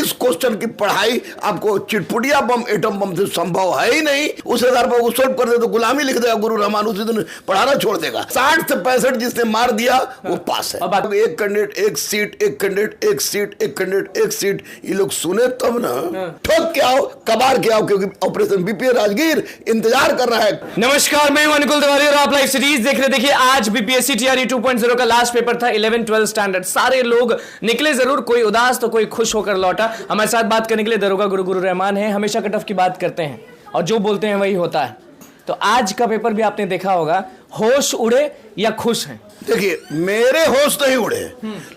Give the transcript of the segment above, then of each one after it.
इस क्वेश्चन की पढ़ाई आपको चिटपुटिया बम एटम बम से संभव है ही नहीं। उस आधार पर वो सोल्व कर दे तो गुलामी लिख देगा गुरु रहमान, उसी दिन पढ़ाना छोड़ देगा। 60 से 65 जिसने मार दिया वो पास है। अब एक कैंडिडेट एक सीट, एक कैंडिडेट एक सीट, एक कैंडिडेट एक सीट, ये लोग सुने तब ना ठोक के आओ, कबार के आओ, क्योंकि ऑपरेशन बीपीए राजगीर इंतजार कर रहा है। नमस्कार, मैं अनुकुल तिवारी और आप लाइव सीरीज देख रहे। देखिए आज बीपीएससी टीआरई 2.0 का लास्ट पेपर था 11-12 स्टैंडर्ड। सारे लोग निकले जरूर, कोई उदास तो कोई खुश होकर लौटा। हमारे साथ बात करने के लिए दरोगा गुरु रहमान है। हमेशा कट ऑफ की बात करते हैं और जो बोलते हैं वही होता है। तो आज का पेपर भी आपने देखा होगा, होश उड़े या खुश हैं? देखिए मेरे होश नहीं उड़े,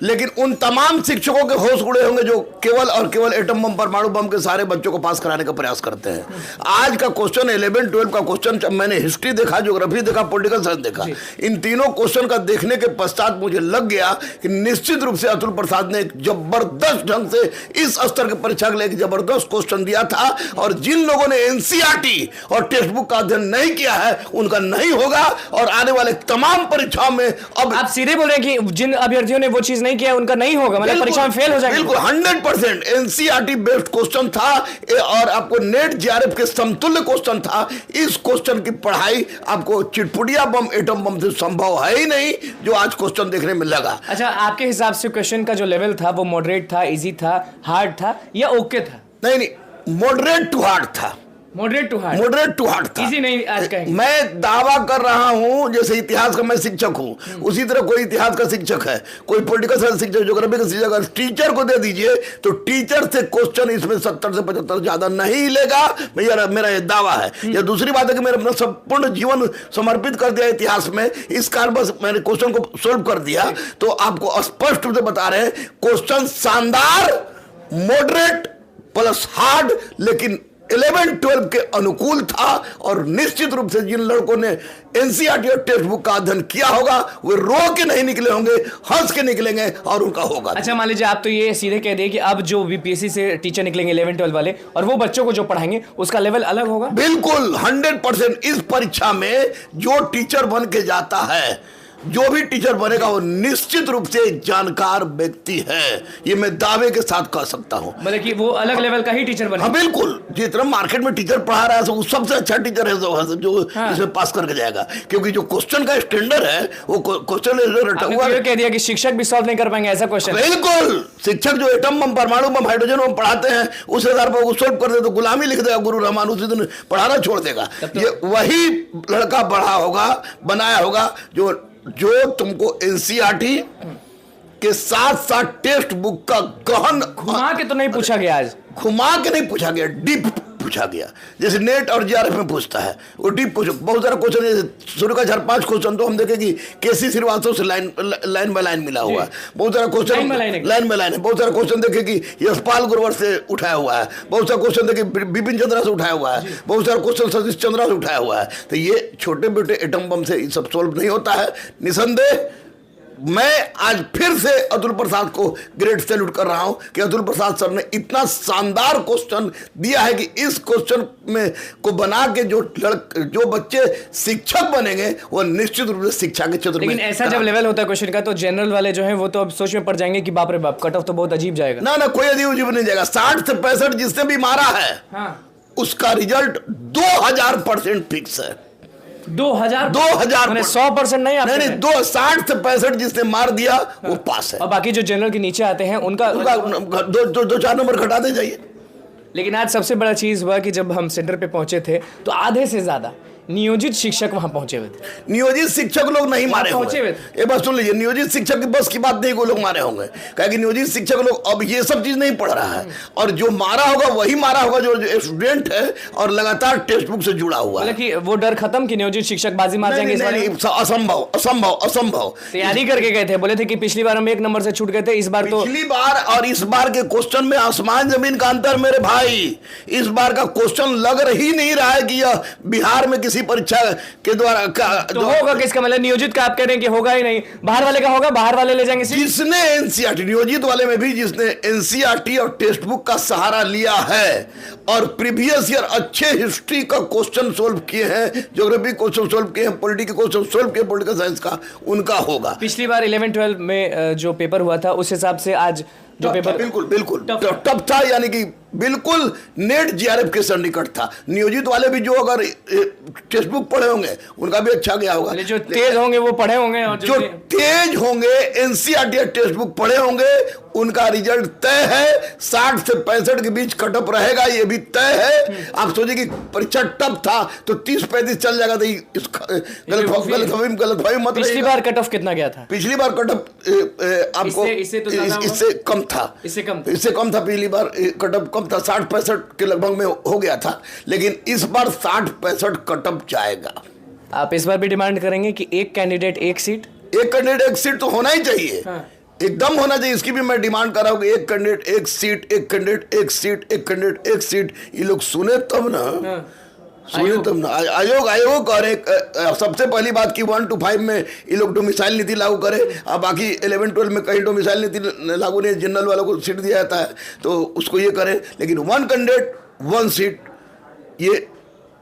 लेकिन उन तमाम शिक्षकों के होश उड़े होंगे जो केवल और केवल एटम बम परमाणु बम के सारे बच्चों को पास कराने का प्रयास करते हैं। आज का क्वेश्चन 11-12 का क्वेश्चन, जब मैंने हिस्ट्री देखा, ज्योग्राफी देखा, पॉलिटिकल साइंस देखा, इन तीनों क्वेश्चन का देखने के पश्चात मुझे लग गया कि निश्चित रूप से अतुल प्रसाद ने एक जबरदस्त ढंग से इस स्तर की परीक्षा के लिए एक जबरदस्त क्वेश्चन दिया था। और जिन लोगों ने एनसीईआरटी और टेक्स्ट बुक का अध्ययन नहीं किया है उनका नहीं होगा, और आने वाले तमाम परीक्षाओं में अब आप सीधे बोल रहे हैं कि जिन अभ्यर्थियों ने वो चीज नहीं किया उनका नहीं होगा, मतलब परीक्षा में फेल हो जाएंगे। बिल्कुल 100% एनसीईआरटी बेस्ड क्वेश्चन था और आपको नेट जेआरएफ के समतुल्य क्वेश्चन था। इस क्वेश्चन की पढ़ाई आपको चिटपुटिया बम एटम बम से संभव है ही नहीं, जो आज क्वेश्चन देखने में लगा। अच्छा, आपके हिसाब से क्वेश्चन का जो लेवल था वो मॉडरेट था, इजी था, हार्ड था या ओके था? नहीं, मॉडरेट टू हार्ड था। मॉडरेट टू हार्ड था, इजी नहीं आज का। मैं दावा कर रहा हूं, जैसे इतिहास का मैं शिक्षक हूं, उसी तरह कोई इतिहास का शिक्षक है, कोई पॉलिटिकल साइंस शिक्षक, ज्योग्राफी का शिक्षक, अगर टीचर को दे दीजिए तो टीचर से क्वेश्चन इसमें 70 से 75 ज्यादा नहीं लेगा। मेरा ये दावा है। या दूसरी बात है कि मैंने अपना संपूर्ण जीवन समर्पित कर दिया इतिहास में, इस कारण बस मैंने क्वेश्चन को सोल्व कर दिया। तो आपको स्पष्ट रूप से बता रहे हैं, क्वेश्चन शानदार, मॉडरेट प्लस हार्ड, लेकिन 11-12 के अनुकूल था। और निश्चित रूप से जिन लड़कों ने एनसीईआरटी और टेक्स्ट बुक का अध्ययन किया होगा वे रो के नहीं निकले होंगे, हंस के निकलेंगे और उनका होगा। अच्छा, मान लीजिए आप तो ये सीधे कह दिए कि अब जो बीपीएससी से टीचर निकलेंगे 11-12 वाले, और वो बच्चों को जो पढ़ाएंगे उसका लेवल अलग होगा। बिल्कुल 100% इस परीक्षा में जो टीचर बन के जाता है, जो भी टीचर बनेगा वो निश्चित रूप से एक जानकार व्यक्ति है, ये मैं दावे के साथ कह सकता हूं। मतलब कि वो अलग लेवल का ही टीचर बनेगा। हाँ बिल्कुल, जितना मार्केट में टीचर पढ़ा रहा है वो सबसे अच्छा टीचर है जो इसे पास करके जाएगा, क्योंकि जो क्वेश्चन का स्टैंडर्ड है वो क्वेश्चन रटा हुआ है। कह दिया कि शिक्षक भी सॉल्व नहीं कर पाएंगे ऐसा क्वेश्चन। बिल्कुल, शिक्षक जो एटम बम परमाणु बम हाइड्रोजन बम पढ़ाते हैं उस आधार पर वो सोल्व कर दे तो गुलामी लिख देगा गुरु रहमान, उसी दिन पढ़ाना छोड़ देगा। ये वही लड़का बड़ा होगा, बनाया होगा जो तुमको एनसीईआरटी के साथ साथ टेक्स्ट बुक का गहन घुमा के तो नहीं पूछा गया, आज घुमा के नहीं पूछा गया, डीप पूछा गया, जैसे नेट और जेआरएफ में पूछता है वो डीप पूछो। बहुत सारा क्वेश्चन, जैसे शुरू का 4-5 क्वेश्चन तो हम देखें कि केसी श्रीवास्तव से लाइन बाय लाइन मिला हुआ है। बहुत सारा क्वेश्चन लाइन बाय लाइन है। बहुत सारा क्वेश्चन देखे कि यशपाल गुरवर से उठाया हुआ है। बहुत सारा क्वेश्चन देखे बिपिन चंद्रा से उठाया हुआ है। बहुत सारा क्वेश्चन सतीश चंद्रा से उठाया हुआ है। तो ये छोटे बेटे एटम बम से सब सोल्व नहीं होता है। निसंदेह मैं आज फिर से अतुल प्रसाद को ग्रेट सैल्यूट कर रहा हूं कि अतुल प्रसाद सर ने इतना शानदार क्वेश्चन दिया है कि इस क्वेश्चन में को बना के जो बच्चे शिक्षक बनेंगे वो निश्चित रूप से शिक्षा के क्षेत्र में। लेकिन ऐसा जब लेवल होता है क्वेश्चन का तो जनरल वाले जो है वो तो अब सोच में पड़ जाएंगे कि बाप रे बाप, कट ऑफ तो बहुत अजीब जाएगा। ना कोई अजीब नहीं जाएगा। 60 से 65 जिसने भी मारा है, हाँ, उसका रिजल्ट 2000% फिक्स है। 2000 100% नहीं, 60 से 65 जिसने मार दिया वो पास है। और बाकी जो जनरल के नीचे आते हैं उनका 2-4 नंबर घटाते जाइए। लेकिन आज सबसे बड़ा चीज हुआ कि जब हम सेंटर पे पहुंचे थे तो आधे से ज्यादा नियोजित शिक्षक वहां पहुंचे हुए थे। नियोजित शिक्षक लोग नहीं मारे होंगे। ये बात सुन लीजिए, नियोजित शिक्षक की बस की बात नहीं को लोग मारे होंगे, क्योंकि नियोजित शिक्षक लोग अब ये सब चीज नहीं पढ़ रहा है, और जो मारा होगा वही मारा होगा जो स्टूडेंट है और लगातार टेक्स्ट बुक से जुड़ा हुआ है। कि वो डर खत्म कि नियोजित शिक्षक बाजी मार जाएंगे। असंभव तैयारी करके गए थे, बोले थे कि पिछली बार हम 1 नंबर से छूट गए थे, इस बार तो पिछली बार और इस बार के क्वेश्चन में आसमान जमीन का अंतर मेरे भाई। इस बार का क्वेश्चन लग रही नहीं रहा है कि यह बिहार में कि यूपीएससी परीक्षा के द्वारा तो होगा किसका, मतलब नियोजित का आप कह रहे हैं कि होगा ही नहीं, बाहर वाले का होगा, बाहर वाले ले जाएंगे सीट? जिसने एनसीईआरटी, नियोजित वाले में भी जिसने एनसीईआरटी और टेक्स्ट बुक का सहारा लिया है और प्रीवियस ईयर अच्छे हिस्ट्री का क्वेश्चन सोल्व किए हैं, ज्योग्राफी क्वेश्चन सोल्व किए हैं, पॉलिटिकल क्वेश्चन सोल्व किए पॉलिटिकल साइंस का, उनका होगा। पिछली बार 11-12 में जो पेपर हुआ था उस हिसाब से आज जो पेपर बिल्कुल बिल्कुल टफ था, यानी कि बिल्कुल नेट जीआरएफ के सन्निकट था। नियोजित वाले भी जो अगर टेक्स्ट बुक पढ़े होंगे उनका भी अच्छा गया होगा, जो तेज होंगे वो पढ़े होंगे, और जो तेज होंगे एनसीईआरटी टेक्स्ट बुक पढ़े होंगे उनका रिजल्ट तय है। 60 से 65 के बीच कटअप रहेगा, ये भी तय है। आप सोचिए कि परीक्षा टफ था तो 30-35 चल जाएगा, तो गलतफहमी मत। पिछली बार कट ऑफ कितना गया था? पिछली बार कटअप आपको इससे कम था, इससे कम था। पिछली बार कटअप कम था, 60-65 के लगभग में हो गया था, लेकिन इस बार 60-65 कटअप जाएगा। आप इस बार भी डिमांड करेंगे कि एक कैंडिडेट एक सीट? एक कैंडिडेट एक सीट तो होना ही चाहिए, हाँ। एकदम होना चाहिए। इसकी भी मैं डिमांड कर रहा हूँ कि एक कैंडिडेट एक सीट, एक कैंडिडेट एक सीट, एक कैंडिडेट एक सीट। ये लोग सुने तब ना, हाँ। सुने तब ना। आयोग और एक सबसे पहली बात की 1 to 5 में ये लोग डोमिसाइल नीति लागू करे, और बाकी 11-12 में कहीं डोमिसाइल नीति लागू नहीं, जनरल वालों को सीट दिया जाता है तो उसको ये करें। लेकिन 1 कैंडिडेट 1 सीट ये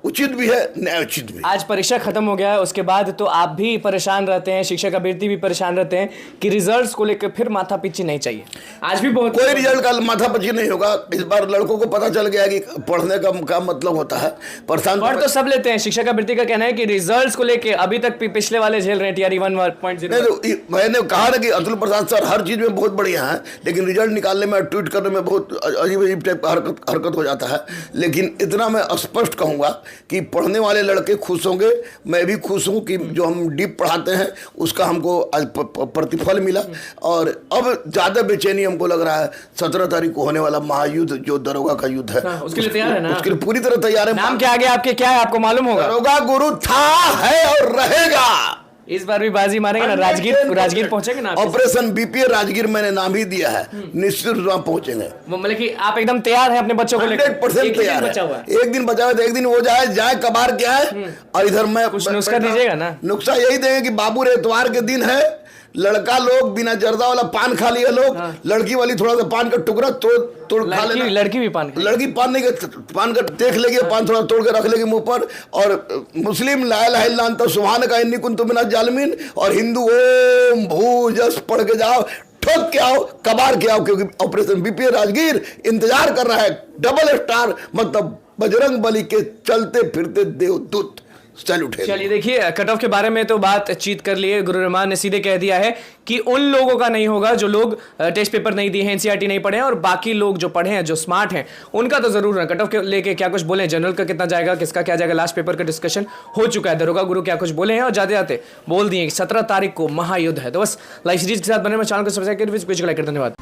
उचित भी है, न्याय उचित भी। आज परीक्षा खत्म हो गया है, उसके बाद तो आप भी परेशान रहते हैं, शिक्षक अभ्यर्थी भी परेशान रहते हैं कि रिजल्ट्स को लेकर फिर माथापच्ची नहीं चाहिए। आज भी बहुत कोई रिजल्ट का माथापच्ची नहीं होगा। इस बार लड़कों को पता चल गया कि पढ़ने का मतलब होता है। परेशान पढ़ तो सब लेते हैं, शिक्षक अभ्यर्थी का कहना है कि रिजल्ट्स को लेकर अभी तक पिछले वाले झेल रहे हैं TRE 1.0। मैंने कहा ना कि अतुल प्रसाद सर हर चीज में बहुत बढ़िया है, लेकिन रिजल्ट निकालने में, ट्वीट करने में बहुत अजीब अजीब टाइप का हरकत हो जाता है। लेकिन इतना मैं स्पष्ट कहूंगा कि पढ़ने वाले लड़के खुश होंगे, मैं भी खुश हूं कि जो हम डीप पढ़ाते हैं उसका हमको आज प्रतिफल मिला। और अब ज्यादा बेचैनी हमको लग रहा है 17 तारीख को होने वाला महायुद्ध, जो दरोगा का युद्ध है, उसके लिए तैयार है ना? उसके लिए पूरी तरह तैयार है। नाम क्या आगे आपके, क्या है आपको मालूम होगा? दरोगा गुरु था, है और रहेगा। इस बार भी बाजी मारेंगे ना? राजगीर पहुंचेंगे ना? ऑपरेशन बीपीए राजगीर मैंने नाम ही दिया है, निश्चित रूप से पहुंचेंगे। मतलब कि आप एकदम तैयार हैं अपने बच्चों को लेकर? 100% तैयार है। एक दिन बचा हुआ है, एक दिन वो जाए कबार क्या है। और इधर मैं कुछ नुस्खा दीजिएगा ना? नुस्खा यही देंगे कि बाबू रे इतवार के दिन है, लड़का लोग बिना जर्दा वाला पान खा लिया लोग, लड़की वाली थोड़ा सा पान का टुकड़ा तोड़ खा लेना। लड़की भी पान नहीं, पान का देख लेगी, पान थोड़ा तोड़ के रख लेगी मुंह पर। और मुस्लिम ला इलाहा इल्लल्लाह अंता सुब्हानका इन्नी कुन्तु मिनज़ जालिमीन, और हिंदू ओम भू जस पढ़ के जाओ, ठोक के आओ, कबार के आओ, क्योंकि ऑपरेशन बीपीए राजगीर इंतजार कर रहा है। डबल स्टार मतलब बजरंग बली के चलते फिरते देवदूत। चलिए देखिए, कट ऑफ के बारे में तो बातचीत कर लिए। गुरु रहमान ने सीधे कह दिया है कि उन लोगों का नहीं होगा जो लोग टेस्ट पेपर नहीं दिए हैं, एनसीईआरटी नहीं पढ़े हैं, और बाकी लोग जो पढ़े हैं, जो स्मार्ट हैं, उनका तो जरूर है। कट ऑफ के लेके क्या कुछ बोले, जनरल का कितना जाएगा, किसका क्या जाएगा, लास्ट पेपर का डिस्कशन हो चुका है। दरोगा गुरु क्या कुछ बोले हैं, और जाते जाते बोल दिए 17 तारीख को महायुद्ध है। तो बस लाइव सीरीज के साथ बने में चैनल को सब्सक्राइब कर, धन्यवाद।